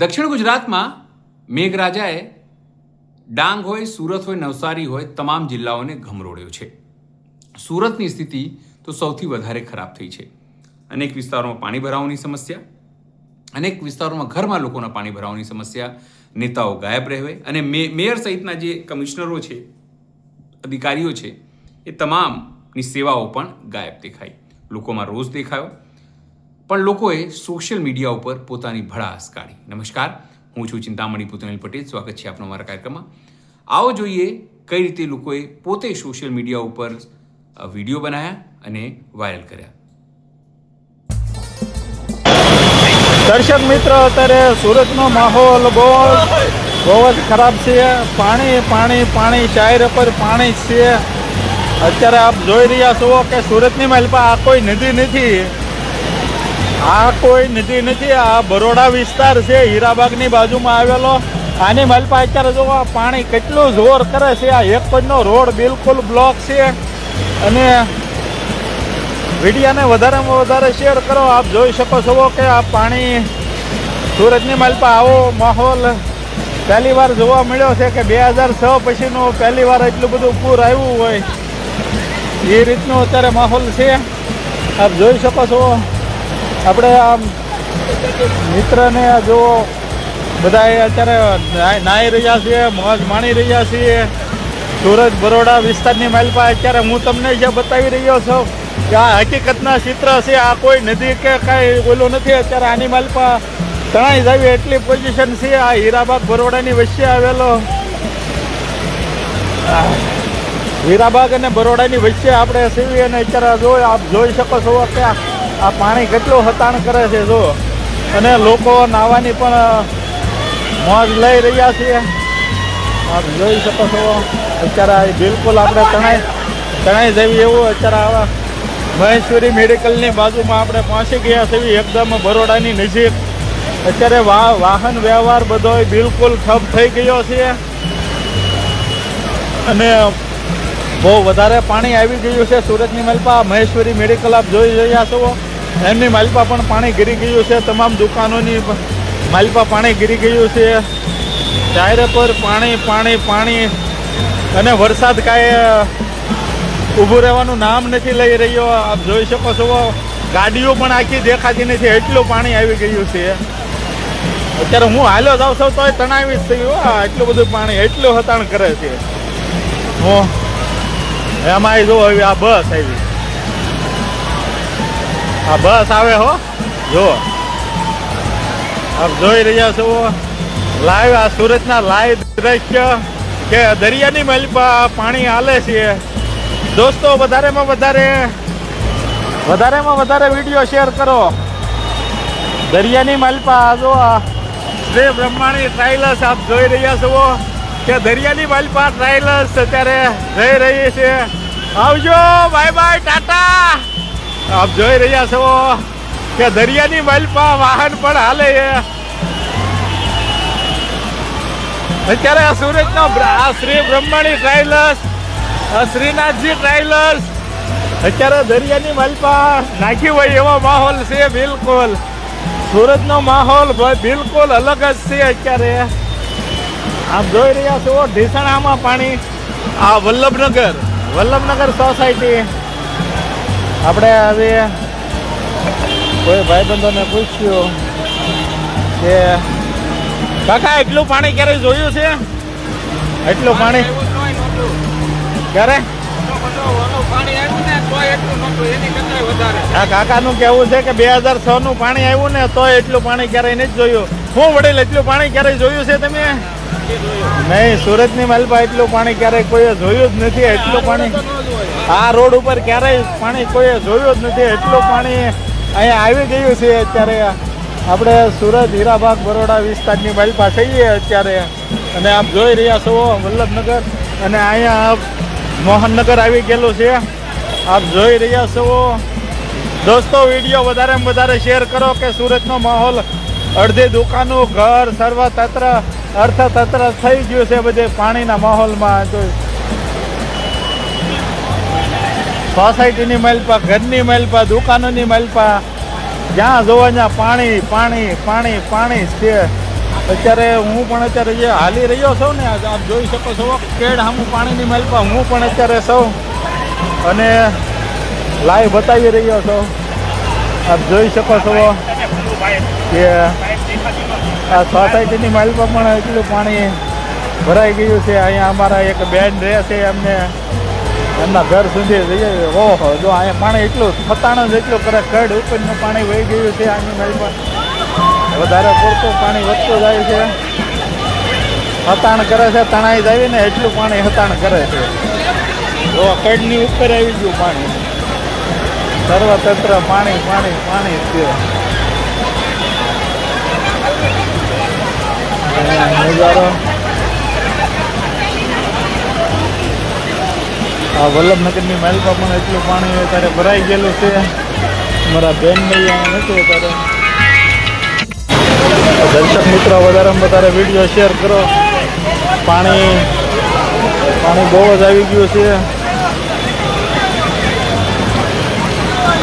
દક્ષિણ ગુજરાતમાં મેઘરાજાએ ડાંગ હોય, સુરત હોય, નવસારી હોય તમામ જિલ્લાઓને ગમરોડ્યો છે. સુરતની સ્થિતિ તો સૌથી વધારે ખરાબ થઈ છે. અનેક વિસ્તારોમાં પાણી ભરાવાની સમસ્યા, અનેક વિસ્તારોમાં ઘરમાં લોકોના પાણી ભરાવાની સમસ્યા, નેતાઓ ગાયબ રહેવે અને મેયર સહિતના જે કમિશનરો છે, અધિકારીઓ છે, એ તમામની સેવાઓ પણ ગાયબ દેખાઈ. લોકોમાં રોષ દેખાયો, પણ લોકોએ સોશિયલ મીડિયા ઉપર પોતાની ભડાસ કાઢી. નમસ્કાર, હું છું ચિંતામણી પુતનેલ પટેલ. સ્વાગત છે આપનો અમારા કાર્યક્રમમાં. આવો જોઈએ કઈ રીતે લોકોએ પોતે સોશિયલ મીડિયા ઉપર વિડીયો બનાવ્યા અને વાયરલ કર્યા. દર્શક મિત્રો, અત્યારે સુરતનો માહોલ બહુ જ ખરાબ છે. પાણી પાણી પાણી, ચારે પર પાણી છે. અત્યારે આપ જોઈ રહ્યા છો કે સુરતની માલપા આ કોઈ નદી નથી, આ કોઈ નદી નથી. આ બરોડા વિસ્તાર છે, હીરાબાગની બાજુમાં આવેલો. આની માલપા અત્યારે જો પાણી કેટલું જોર કરે છે. આ એક પજનો રોડ બિલકુલ બ્લોક છે. અને વિડીયાને વધારેમાં વધારે શેર કરો. આપ જોઈ શકો છો કે આ પાણી સુરતની માલપા આવો માહોલ પહેલી વાર જોવા મળ્યો છે કે 2006 પછીનું પહેલી વાર એટલું બધું પૂર આવ્યું હોય એ રીતનું અત્યારે માહોલ છે. આપ જોઈ શકો છો. આપણે આ મિત્રને જો બધા અત્યારે નાહી રહ્યા છીએ, મોજ માણી રહ્યા છીએ. સુરત બરોડા વિસ્તારની માલપા અત્યારે હું તમને જે બતાવી રહ્યો છું કે આ હકીકતના ચિત્ર છે. આ કોઈ નદી કે કાંઈ ઓલું નથી. અત્યારે આની માલપા તણાઈ જાવી એટલી પોઝિશન છે. આ હીરાબાગ બરોડાની વચ્ચે આવેલો, હીરાબાગ અને બરોડાની વચ્ચે આપણે સીવી અને અત્યારે આપ જોઈ શકો છો કે આ પાણી કેટલું હતાણ કરે છે. જો અને લોકો નાહવાની પણ મોજ લઈ રહ્યા છીએ. આપ જોઈ શકો છો અત્યારે બિલકુલ આપણે તણાઈ જવી એવું. અત્યારે આવા મહેશ્વરી મેડિકલની બાજુમાં આપણે પહોંચી ગયા છીએ, એકદમ બરોડાની નજીક. અત્યારે વાહન વ્યવહાર બધો બિલકુલ ઠપ થઈ ગયો છે અને બહુ વધારે પાણી આવી ગયું છે સુરતની માલપા. મહેશ્વરી મેડિકલ આપ જોઈ રહ્યા છો, એમની માલપા પણ પાણી ગીરી ગયું છે. તમામ દુકાનોની માલપા પાણી ગીરી ગયું છે. ચારે પર પાણી પાણી પાણી અને વરસાદ કાંઈ ઊભું રહેવાનું નામ નથી લઈ રહ્યો. આપ જોઈ શકો છો ગાડીઓ પણ આખી દેખાતી નથી, એટલું પાણી આવી ગયું છે. અત્યારે હું હાલ્યો જાઉં છું તોય તણાવી જ થયું. એટલું બધું પાણી એટલું હતાણ કરે છે. હું એમાં જો હવે આ બસ આવી, આ બસ આવે હો. જો આપ જોઈ રહ્યા છો લાઈવ, આ સુરતના લાઈવ દ્રશ્ય કે દરિયાની માલપા પાણી હાલે છે. દોસ્તો, વધારેમાં વધારે વિડીયો શેર કરો. દરિયાની માલપા જો શ્રી બ્રહ્માણી ટ્રાયલર્સ આપ જોઈ રહ્યા છો કે દરિયાની માલપા ટ્રાયલર્સ અત્યારે જઈ રહી છે. આવજો, બાય બાય, ટાટા. આપ જોઈ રહ્યા છો કે દરિયાની માલપા વાહન પણ હાલે છે. અત્યારે આ સુરતનો શ્રી બ્રહ્માણી ટ્રાયલર્સ, શ્રીનાથજી ટ્રાયલર્સ અત્યારે દરિયાની માલપા નાખી હોય એવો માહોલ છે. બિલકુલ સુરતનો માહોલ બિલકુલ અલગ જ છે. અત્યારે આપ જોઈ રહ્યા છો ઢીસણામાં પાણી. આ વલ્લભનગર સોસાયટી. આપણે હવે કોઈ ભાઈબંધોને પૂછ્યું કે કાકા એટલું પાણી ક્યારે જોયું છે? એટલું પાણી ક્યારે? હા, કાકાનું કહેવું છે કે 2006 નું પાણી આવ્યું ને તો એટલું પાણી ક્યારેય નથી જોયું. હું વડીલ, એટલું પાણી ક્યારેય જોયું છે તમે? નહીં, સુરતની માલપા એટલું પાણી ક્યારેય કોઈએ જોયું જ નથી. એટલું પાણી આ રોડ ઉપર ક્યારેય પાણી કોઈએ જોયું જ નથી. એટલું પાણી અહીંયા આવી ગયું છે. અત્યારે આપણે સુરત હીરાબાગ બરોડા વિસ્તારની માલપા થઈએ અત્યારે. અને આપ જોઈ રહ્યા છો વલ્લભનગર અને અહીંયા મોહનનગર આવી ગયેલું છે. આપ જોઈ રહ્યા છો. દોસ્તો, વિડીયો વધારેમાં વધારે શેર કરો કે સુરતનો માહોલ અડધી દુકાનો, ઘર, સર્વતંત્ર અર્થતંત્ર થઈ ગયું છે બધે પાણીના માહોલમાં. સોસાયટીની માલપા, ઘરની માલપા, દુકાનોની માલપા, જ્યાં જોવા ત્યાં પાણી પાણી પાણી પાણી છે. અત્યારે હું પણ અત્યારે જે હાલી રહ્યો છું ને આપ જોઈ શકો છો કેડ સામું પાણીની માલપા હું પણ અત્યારે છું અને લાઈવ બતાવી રહ્યો છું. આપ જોઈ શકો છો કે આ સોસાયટીની માલપા પણ એટલું પાણી ભરાઈ ગયું છે. અહીંયા અમારા એક બેન રહે છે એમને એમના ઘર સુધી જઈએ. ઓહો જો અહીંયા પાણી એટલું થતાણ જ એટલું કરે કડ ઉપરનું પાણી વહી ગયું છે. આની માલપા વધારે પૂરતું પાણી વધતું જાય છે. હતાણ કરે છે તણાઈ જાય ને એટલું પાણી હતાણ કરે છે. જો કડની ઉપર આવી ગયું પાણી સર્વતંત્ર પાણી પાણી પાણી છે. નજારો આ વલ્લભનગરની માલપા પણ એટલું પાણી અત્યારે ભરાઈ ગયેલું છે. મારા બેન અહીંયા નથી અત્યારે. દર્શક મિત્રો વધારેમાં વધારે વિડીયો શેર કરો. પાણી બહુ જ આવી ગયું છે.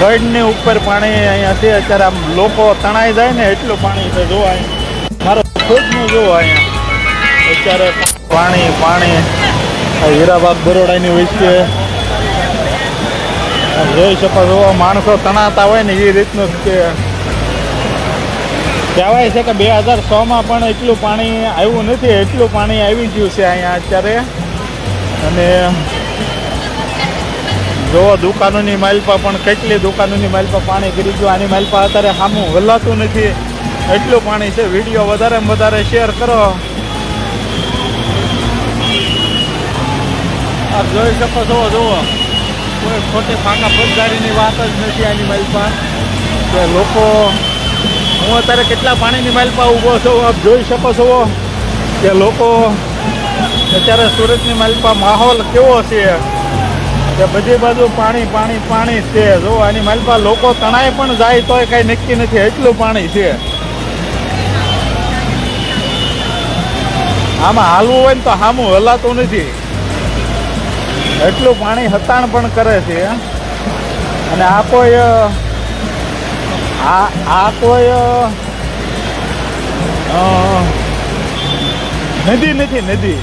ગઢની ઉપર પાણી અહીંયા છે અત્યારે. આમ લોકો તણાઈ જાય ને એટલું પાણી છે. જોવા મારો ખુદનું જોવો અહીંયા અત્યારે પાણી પાણી હીરાબાગ બરોડાની વચ્ચે જોઈ શકો છો. માણસો તણાતા હોય ને એ રીતનું જ છે. કહેવાય છે કે 2006માં પણ એટલું પાણી આવ્યું નથી. એટલું પાણી આવી ગયું છે અહીંયા અત્યારે. અને જો દુકાનોની માલપા પણ કેટલી દુકાનોની માલપા પાણી કરી ગયું. આની માલપા અત્યારે સામું હલાતું નથી એટલું પાણી છે. વિડીયો વધારેમાં વધારે શેર કરો. આપ જોઈ શકો છો. જુઓ કોઈ ખોટી ફાંકા ફોજદારીની વાત જ નથી આની માલપા કે લોકો. હું અત્યારે કેટલા પાણીની માલપા ઊભો છું. આપ જોઈ શકો છો કે લોકો અત્યારે સુરતની માલપા માહોલ કેવો છે કે બધી બાજુ પાણી પાણી પાણી છે. જો આની માલપા લોકો તણાઈ પણ જાય તોય કાંઈ નક્કી નથી એટલું પાણી છે. આમાં હાલવું હોય ને તો સામું હલાતું નથી એટલું પાણી હતાણ પણ કરે છે. અને આ કોઈ નદી નથી. નદી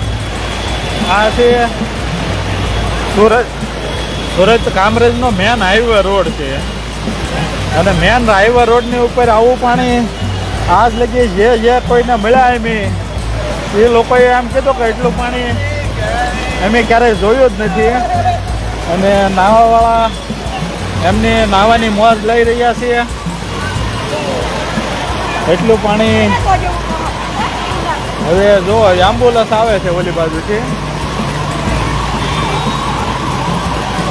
આ છે સુરત કામરેજનો મેન હાઈવે રોડ છે. અને મેન હાઈવે રોડની ઉપર આવું પાણી આજ લગી જે કોઈને મળ્યા એમ એ લોકોએ એમ કીધું કે એટલું પાણી અમે ક્યારેય જોયું જ નથી. અને નાવાવાળા એમની નાવાની મોજ લઈ રહ્યા છે. એટલું પાણી હવે જો એમ્બ્યુલન્સ આવે છે ઓલી બાજુથી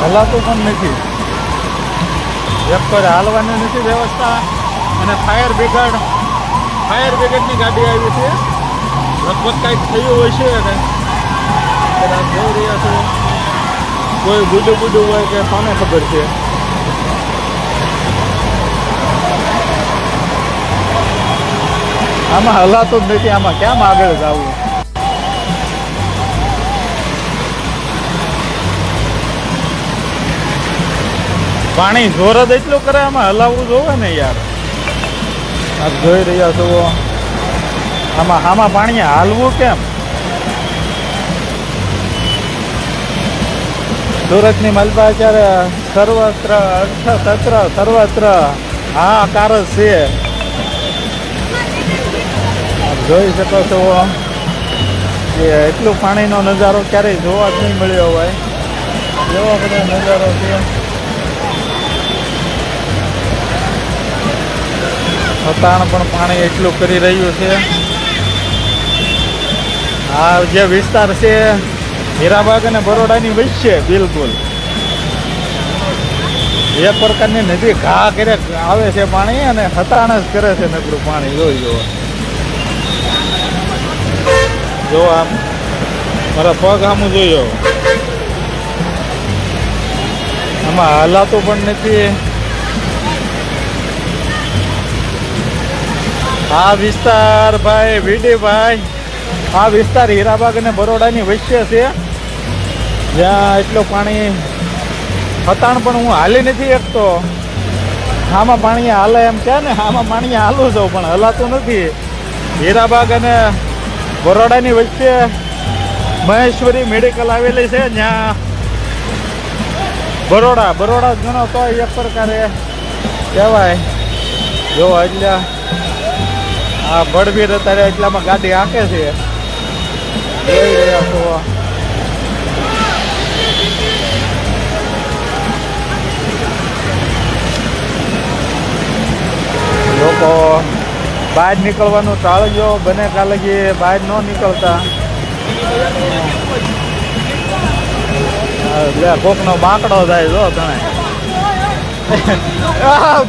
હલાતું પણ નથી. એક કોઈ હાલવાની નથી વ્યવસ્થા. અને ફાયર બ્રિગેડની ગાડી આવી છે. લગભગ કાંઈક થયું હોય છે ને કદાચ જોઈ રહ્યા છો. કોઈ બુડું હોય કે કોને ખબર છે. આમાં હલાતું જ નથી. આમાં કેમ આગળ જવું. પાણી જોર જ એટલું કરે આમાં હલાવવું જોવે ને યાર. આપ જોઈ રહ્યા છો આમાં પાણી હાલવું કેમ. સુરતની માલપા અત્યારે સર્વત્ર હાહાકાર જ છે. જોઈ શકો છો કે એટલું પાણીનો નજારો ક્યારેય જોવા જ નહીં મળ્યો હોય એવો બધો નજારો છે. હતાણ પણ પાણી એટલું કરી રહ્યું છે. આ જે વિસ્તાર છે હીરાબાગ અને બરોડાની વચ્ચે બિલકુલ એક પ્રકારની નદી ઘા કરે આવે છે પાણી અને હતાણ જ કરે છે નકરું પાણી. જોઈ જો આમ મારા પગ આમું જોયો આમાં હલાતું પણ નથી. આ વિસ્તાર ભાઈ વીડીભાઈ આ વિસ્તાર હીરાબાગ અને બરોડાની વચ્ચે છે જ્યાં એટલું પાણી હતાણ પણ હું હાલી નથી શકતો. આમાં પાણી હાલે એમ કે ને આમાં પાણી હાલું છું પણ હલાતું નથી. હીરાબાગ અને બરોડાની વચ્ચે મહેશ્વરી મેડિકલ આવેલી છે. જ્યાં બરોડા ગણો તો એક પ્રકારે કહેવાય. જો એટલે આ બળવીર અત્યારે એટલામાં ગાડી હાંકે છે. જોઈ રહ્યા છો લોકો બહાર નીકળવાનું ટાળજો. બને કાલે લગી બહાર ન નીકળતા. કોકનો બાંકડો જાય જો તમે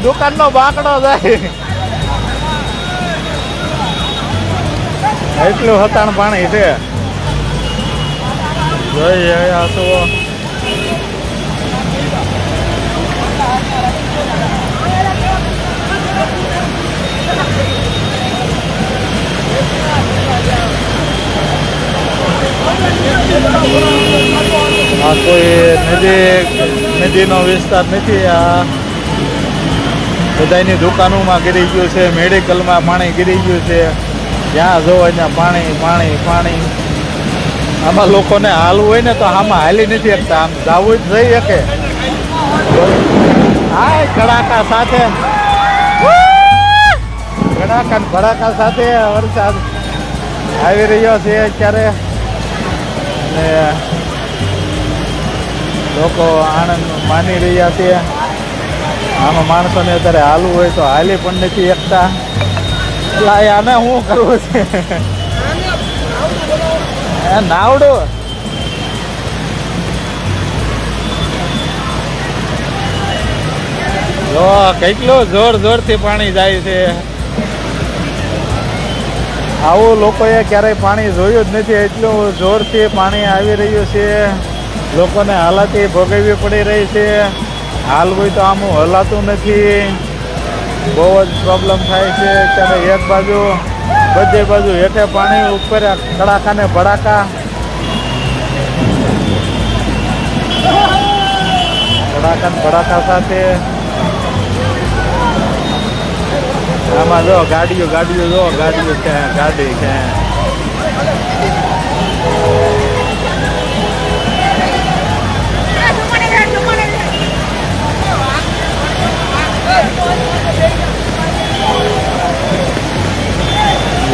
દુકાનનો બાંકડો જાય. એટલું હતાણ પાણી છે. જોઈ રહ્યા છો આ કોઈ નદીનો વિસ્તાર નથી. આ બધાની દુકાનોમાં ગીરી ગયું છે. મેડિકલમાં પાણી ગીરી ગયું છે. જ્યાં જોવા ત્યાં પાણી. આમાં લોકોને હાલવું હોય ને તો આમાં હાલી નથી શકતા. આમ જવું જ જઈ શકે. હા કડાકા સાથે ભડાકા સાથે વરસાદ આવી રહ્યો છે અત્યારે. અને લોકો આનંદ માની રહ્યા છે. આમાં માણસોને અત્યારે હાલવું હોય તો હાલી પણ નથી શકતા. આને શું કરવું છે? નાવડું જો કેટલું જોરથી પાણી જાય છે. આવું લોકોએ ક્યારેય પાણી જોયું જ નથી. એટલું જોરથી પાણી આવી રહ્યું છે. લોકોને હાલાતી ભોગવવી પડી રહી છે. હાલવું તો આમ હલાતું નથી. બહુ જ પ્રોબ્લેમ થાય છે. ત્યારે એક બાજુ બધી બાજુ હેઠે પાણી, ઉપર કડાકા ને ભડાકા. ભડાકા સાથે આમાં જો ગાડીઓ જો ગાડી છે.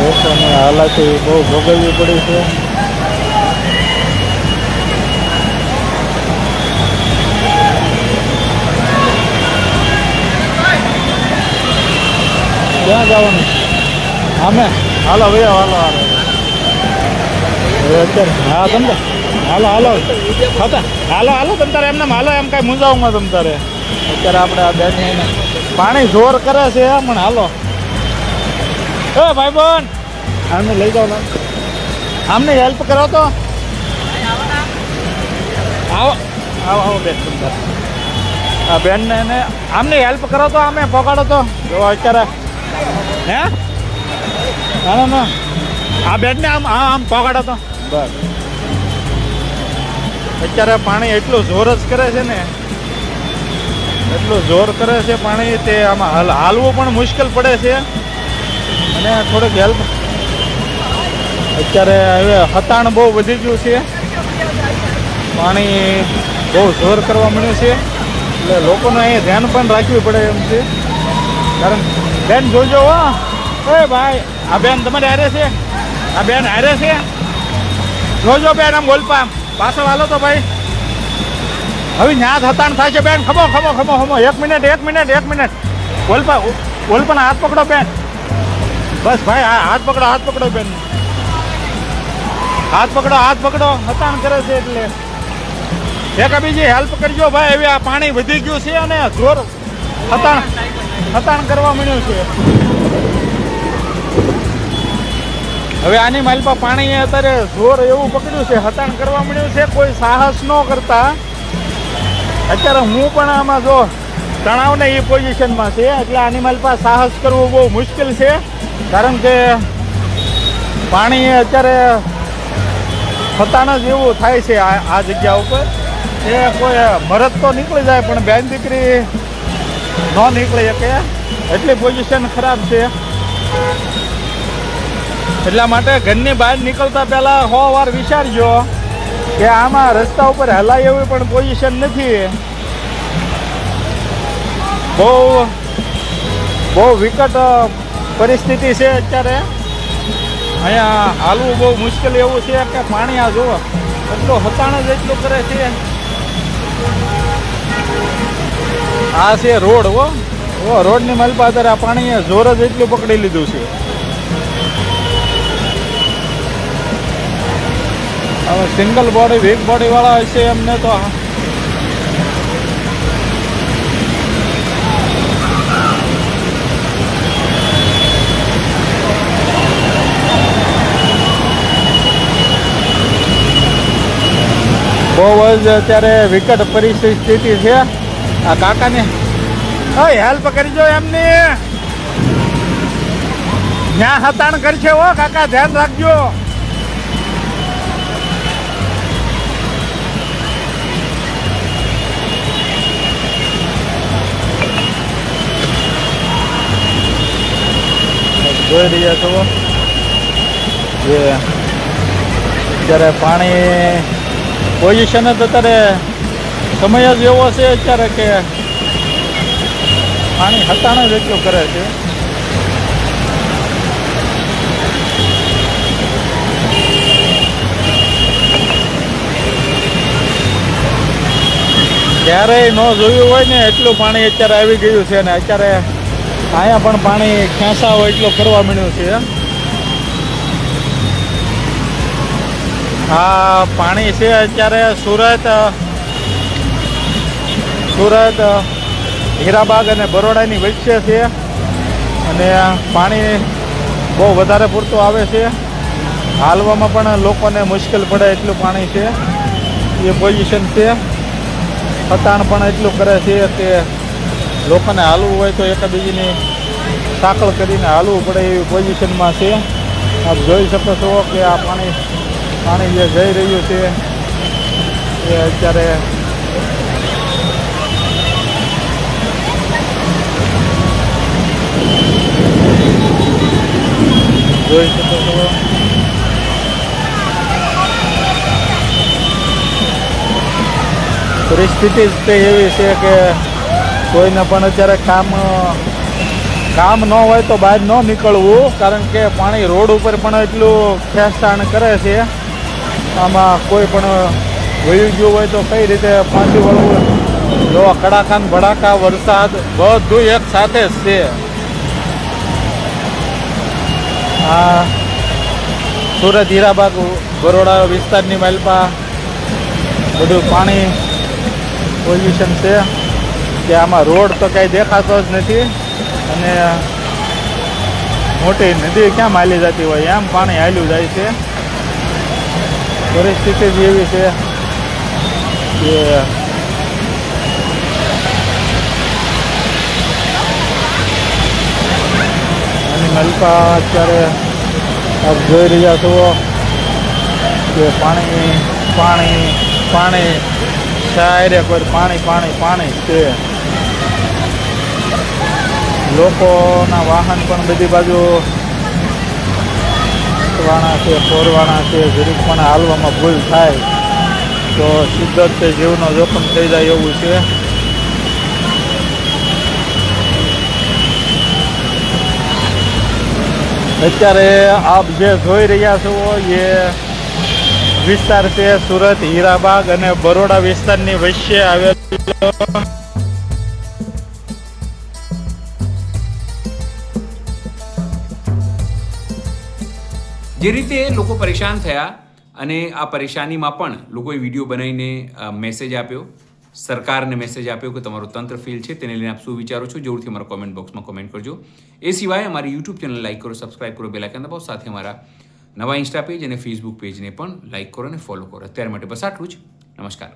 લોકોને હાલાતી બહુ ભોગવવી પડી છે. ક્યાં જવાનું? અમે હાલો ભાઈ હાલો અત્યારે હા તમ હાલો તમ તારે એમને હાલો એમ કાંઈ મૂંઝાવમાં તમ તારે. અત્યારે આપણે આ બેન પાણી જોર કરે છે પણ હાલો. એ ભાઈ બોન આમને લઈ જાઓ. આમને હેલ્પ કરો તો. આવો બેન તમ તારે. આ બેનને આમને હેલ્પ કરો તો. આમે પકડો તો. જો અત્યારે હે ના આ બેનને આમ પકડો તો. બસ અત્યારે પાણી એટલું જોર જ કરે છે ને. એટલું જોર કરે છે પાણી. તે આમાં હાલવું પણ મુશ્કેલ પડે છે. અને થોડીક હેલ્પ અત્યારે હવે હતાણ બહુ વધી ગયું છે. પાણી બહુ જોર કરવા મળ્યું છે. એટલે લોકોને અહીંયા ધ્યાન પણ રાખવું પડે એમ છે. કારણ બેન જોજો હો. એ ભાઈ આ બેન તમારે હારે છે? આ બેન હારે છે? જોજો બેન આમ બોલપા પાછળ હાલો તો ભાઈ. હવે ત્યાં હતાણ થાય છે બેન. ખમો 1 મિનિટ બોલપા હાથ પકડો બેન. બસ ભાઈ હાથ પકડો બેન. હાથ પકડો. હતાણ કરે છે એટલે એક બીજી હેલ્પ કરજો ભાઈ. હવે આ પાણી વધી ગયું છે અને જોર હતાણ કરવા મળ્યું છે. હવે આની માલપા પાણી અત્યારે જોર એવું પકડ્યું છે. હતાણ કરવા મળ્યું છે. કોઈ સાહસ ન કરતા. અત્યારે હું પણ આમાં જો તણાવને એ પોઝિશનમાં છે. એટલે આની માલપા સાહસ કરવું બહુ મુશ્કેલ છે. કારણ કે પાણી અત્યારે હતાણ જ એવું થાય છે આ જગ્યા ઉપર. એ કોઈ મરદ તો નીકળી જાય પણ બેન દીકરી ન નીકળી શકે. એટલી પોઝિશન ખરાબ છે. એટલા માટે ઘરની બહાર નીકળતા પહેલા 100 વાર વિચારજો કે આમાં રસ્તા ઉપર હલાય એવી પણ પોઝિશન નથી. બહુ વિકટ પરિસ્થિતિ છે અત્યારે. અહીંયા હાલવું બહુ મુશ્કેલ એવું છે કે પાણી આ જુઓ એટલું હતાણ જ એટલું કરે છે. આ છે રોડ. રોડની મલપા અત્યારે આ પાણીએ જોર જ એટલું પકડી લીધું છે. હવે સિંગલ બોડી વીક બોડી વાળા હશે એમને તો બહુ જ અત્યારે વિકટ પરિસ્થિતિ છે. આ કાકાને હેલ્પ કરજો એમની. ત્યાં હતાણ કરશે હો કાકા, ધ્યાન રાખજો. જોઈ રહ્યા છો જે અત્યારે પાણી પોઝિશન જ અત્યારે સમય જ એવો છે અત્યારે કે પાણી હતાણ જ એટલું કરે છે. ક્યારેય ન જોયું હોય ને એટલું પાણી અત્યારે આવી ગયું છે. ને અત્યારે અહીંયા પણ પાણી ખેંચા હોય એટલું કરવા મળ્યું છે. આ પાણી છે અત્યારે સુરત હીરાબાગ અને બરોડાની વચ્ચે છે. અને પાણી બહુ વધારે પૂરતું આવે છે. હાલવામાં પણ લોકોને મુશ્કેલ પડે એટલું પાણી છે. એ પોઝિશન છે. હતાણ પણ એટલું કરે છે કે લોકોને હાલવું હોય તો એકબીજીની સાંકળ કરીને હાલવું પડે એવી પોઝિશનમાં છે. આપ જોઈ શકો છો કે આ પાણી જે જઈ રહ્યું છે એ અત્યારે જોઈ શકો છો. પરિસ્થિતિ જ તે એવી છે કે કોઈને પણ અત્યારે કામ ન હોય તો બહાર ન નીકળવું, કારણ કે પાણી રોડ ઉપર પણ એટલું ખેંચતાણ કરે છે. આમાં કોઈ પણ વયું ગયું હોય તો કઈ રીતે પાછી વળવું. જો કડાકાન ભડાકા વરસાદ બધું એક સાથે જ છે. આ સુરત હીરાબાગ બરોડા વિસ્તારની માલપા બધું પાણી પોઝિશન છે કે આમાં રોડ તો કાંઈ દેખાતો જ નથી. અને મોટી નદી ક્યાં હાલી જતી હોય એમ પાણી હાલ્યું જાય છે. પરિસ્થિતિ જ એવી છે કે આની મલપા અત્યારે આપ જોઈ રહ્યા છો કે પાણી શાયરે કોઈ પાણી છે. લોકોના વાહન પણ બધી બાજુ વાણા છે, ફોરવાણા છે. જરીક પણ હાલવામાં ભૂલ થાય તો સીધો જ તે જીવનો જોખમ થઈ જાય એવું છે. અત્યારે આપ જે જોઈ રહ્યા છો એ વિસ્તાર છે સુરત હીરાબાગ અને બરોડા વિસ્તારની વચ્ચે આવેલો. જે રીતે લોકો પરેશાન થયા અને આ પરેશાનીમાં પણ લોકોએ વિડીયો બનાવીને મેસેજ આપ્યો, સરકારને મેસેજ આપ્યો કે તમારો તંત્ર ફેલ છે. તેને લઈને આપ શું વિચારો છો જરૂરથી અમારા કોમેન્ટ બોક્સમાં કોમેન્ટ કરજો. એ સિવાય અમારી યુટ્યુબ ચેનલ લાઈક કરો, સબસ્ક્રાઈબ કરો, બેલ આઇકન દબાવો. સાથે અમારા નવા ઇન્સ્ટા પેજ અને ફેસબુક પેજને પણ લાઈક કરો અને ફોલો કરો. અત્યારે માટે બસ આટલું જ. નમસ્કાર.